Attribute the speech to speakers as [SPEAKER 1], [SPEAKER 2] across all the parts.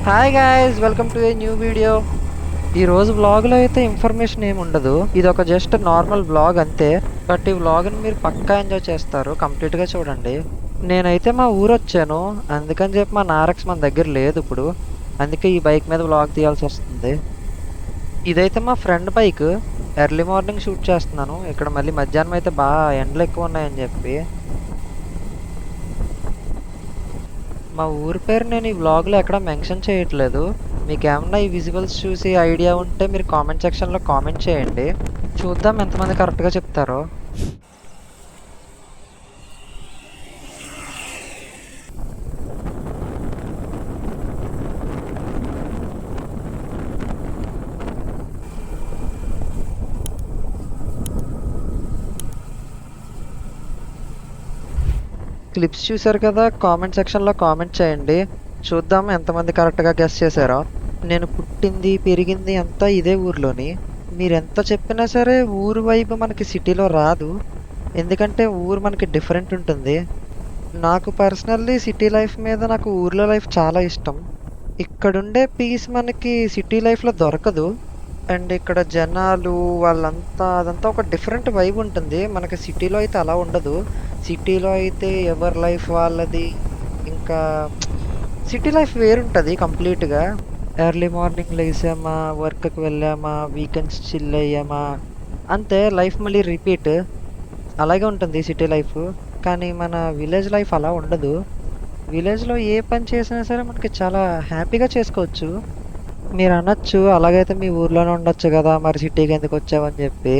[SPEAKER 1] Hi guys, welcome to a new video. ఈ రోజు వ్లాగ్లో అయితే ఇన్ఫర్మేషన్ ఏమి ఉండదు. ఇది ఒక జస్ట్ నార్మల్ వ్లాగ్ అంతే. బట్ ఈ వ్లాగ్ని మీరు పక్కా ఎంజాయ్ చేస్తారు. కంప్లీట్గా చూడండి. నేనైతే మా ఊరు వచ్చాను, అందుకని చెప్పి మా నారక్స్ మన దగ్గర లేదు ఇప్పుడు. అందుకే ఈ బైక్ మీద వ్లాగ్ తీయాల్సి వస్తుంది. ఇదైతే మా friend bike. Early morning shoot చేస్తున్నాను. ఇక్కడ మళ్ళీ మధ్యాహ్నం అయితే బాగా ఎండలు ఎక్కువ ఉన్నాయని చెప్పి మా ఊరి పేరు నేను ఈ వ్లాగ్లో ఎక్కడ మెన్షన్ చేయట్లేదు. మీకు ఏమన్నా ఈ విజువల్స్ చూసి ఐడియా ఉంటే మీరు కామెంట్ సెక్షన్లో కామెంట్ చేయండి. చూద్దాం ఎంతమంది కరెక్ట్గా చెప్తారో. క్లిప్స్ చూసారు కదా, కామెంట్ సెక్షన్లో కామెంట్ చేయండి. చూద్దాం ఎంతమంది కరెక్ట్గా గెస్ చేశారో. నేను పుట్టింది పెరిగింది అంతా ఇదే ఊర్లోని. మీరు ఎంత చెప్పినా సరే ఊరు వైపు మనకి సిటీలో రాదు. ఎందుకంటే ఊరు మనకి డిఫరెంట్ ఉంటుంది. నాకు పర్సనల్లీ సిటీ లైఫ్ మీద నాకు ఊర్లో లైఫ్ చాలా ఇష్టం. ఇక్కడుండే పీస్ మనకి సిటీ లైఫ్లో దొరకదు. అండ్ ఇక్కడ జనాలు వాళ్ళంతా అదంతా ఒక డిఫరెంట్ వైబ్ ఉంటుంది. మనకి సిటీలో అయితే అలా ఉండదు. సిటీలో అయితే ఎవరి లైఫ్ వాళ్ళది. ఇంకా సిటీ లైఫ్ వేరుంటుంది కంప్లీట్గా. ఎర్లీ మార్నింగ్ లేసామా, వర్క్కి వెళ్ళామా, వీకెండ్స్ చిల్ అయ్యామా, అంతే. లైఫ్ మళ్ళీ రిపీట్. అలాగే ఉంటుంది సిటీ లైఫ్. కానీ మన విలేజ్ లైఫ్ అలా ఉండదు. విలేజ్లో ఏ పని చేసినా సరే మనకి చాలా హ్యాపీగా చేసుకోవచ్చు. మీరు అనొచ్చు, అలాగైతే మీ ఊర్లోనే ఉండొచ్చు కదా, మరి సిటీకి ఎందుకు వచ్చావని చెప్పి.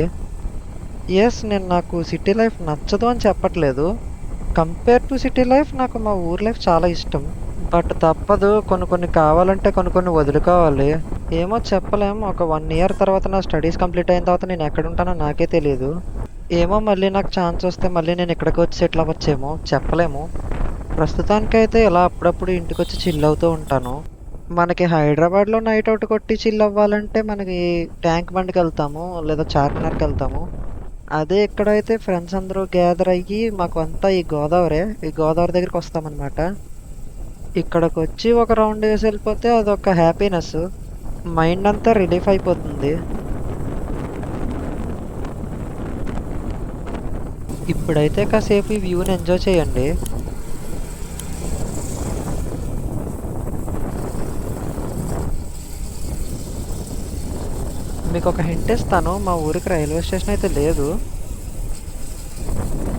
[SPEAKER 1] ఎస్, నేను నాకు సిటీ లైఫ్ నచ్చదు అని చెప్పట్లేదు. కంపేర్ టు సిటీ లైఫ్ నాకు మా ఊర్ లైఫ్ చాలా ఇష్టం. బట్ తప్పదు, కొన్ని కావాలంటే కొన్ని వదులుకోవాలి. ఏమో చెప్పలేము. ఒక 1 year తర్వాత నా స్టడీస్ కంప్లీట్ అయిన తర్వాత నేను ఎక్కడ ఉంటానో నాకే తెలియదు. ఏమో మళ్ళీ నాకు ఛాన్స్ వస్తే మళ్ళీ నేను ఇక్కడికి వచ్చి సెటిల్ అవ్వచ్చేమో, చెప్పలేము. ప్రస్తుతానికైతే ఇలా అప్పుడప్పుడు ఇంటికి వచ్చి చిల్ అవుతూ ఉంటాను. మనకి హైదరాబాద్లో నైట్ అవుట్ కొట్టి చిల్ అవ్వాలంటే మనకి ట్యాంక్ బండ్కి వెళ్తాము, లేదా చార్మినార్కి వెళ్తాము. అదే ఇక్కడైతే ఫ్రెండ్స్ అందరూ గ్యాదర్ అయ్యి మాకు అంతా ఈ గోదావరి దగ్గరికి వస్తామన్నమాట. ఇక్కడికి వచ్చి ఒక రౌండ్ వేసి వెళ్ళిపోతే అదొక హ్యాపీనెస్. మైండ్ అంతా రిలీఫ్ అయిపోతుంది. ఇప్పుడైతే కాసేపు ఈ వ్యూని ఎంజాయ్ చేయండి. మీకు ఒక హింట్ ఇస్తాను, మా ఊరికి రైల్వే స్టేషన్ అయితే లేదు.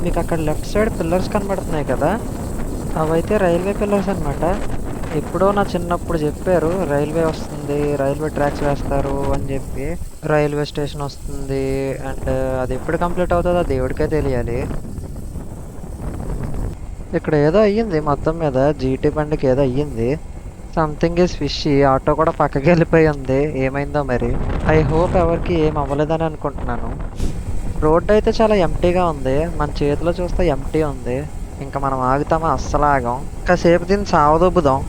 [SPEAKER 1] మీకు అక్కడ లెఫ్ట్ సైడ్ పిల్లర్స్ కనబడుతున్నాయి కదా, అవైతే రైల్వే పిల్లర్స్ అనమాట. ఎప్పుడో నా చిన్నప్పుడు చెప్పారు రైల్వే వస్తుంది, రైల్వే ట్రాక్స్ వేస్తారు అని చెప్పి. రైల్వే స్టేషన్ వస్తుంది అండ్ అది ఎప్పుడు కంప్లీట్ అవుతుందో దేవుడికే తెలియాలి. ఇక్కడ ఏదో అయ్యింది, మొత్తం మీద జీటీ బండికి ఏదో అయ్యింది. Something is fishy. ఆటో కూడా పక్కకి వెళ్ళిపోయి ఉంది, ఏమైందో మరి. ఐ హోప్ ఎవరికి ఏం అవ్వలేదని అనుకుంటున్నాను. రోడ్డు అయితే చాలా ఎంటీగా ఉంది. మన చేతిలో చూస్తే ఎంటీ ఉంది. ఇంకా మనం ఆగుతామా? అస్సలు ఆగాం. కాసేపు దీన్ని సావదొబ్బుదాం.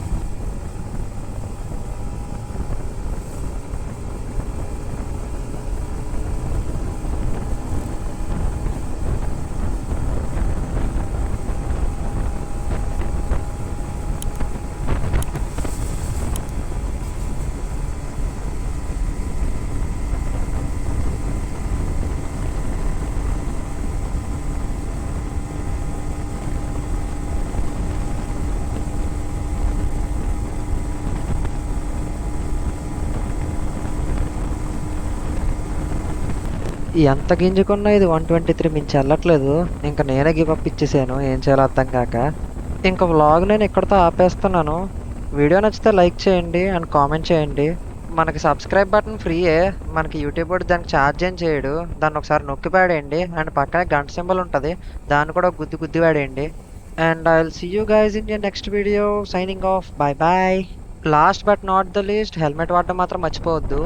[SPEAKER 1] ఎంత గింజుకున్నా ఇది 123 మించి వెళ్ళట్లేదు. ఇంకా నేనే గివప్ ఇచ్చేసాను, ఏం చేయాలో అర్థం కాక. ఇంకా వ్లాగ్ నేను ఇక్కడితో ఆపేస్తున్నాను. వీడియో నచ్చితే లైక్ చేయండి అండ్ కామెంట్ చేయండి. మనకి సబ్స్క్రైబ్ బటన్ ఫ్రీయే. మనకి యూట్యూబ్ వాడు దానికి ఛార్జ్ ఏం చేయడు. దాన్ని ఒకసారి నొక్కి పాడేయండి. అండ్ పక్కనే గంట సింబల్ ఉంటుంది, దాన్ని కూడా గుద్ది పాడేయండి. And I will see you guys in your next video. Signing off. Bye bye. Last but not the least, helmet వాడడం మాత్రం మర్చిపోవద్దు.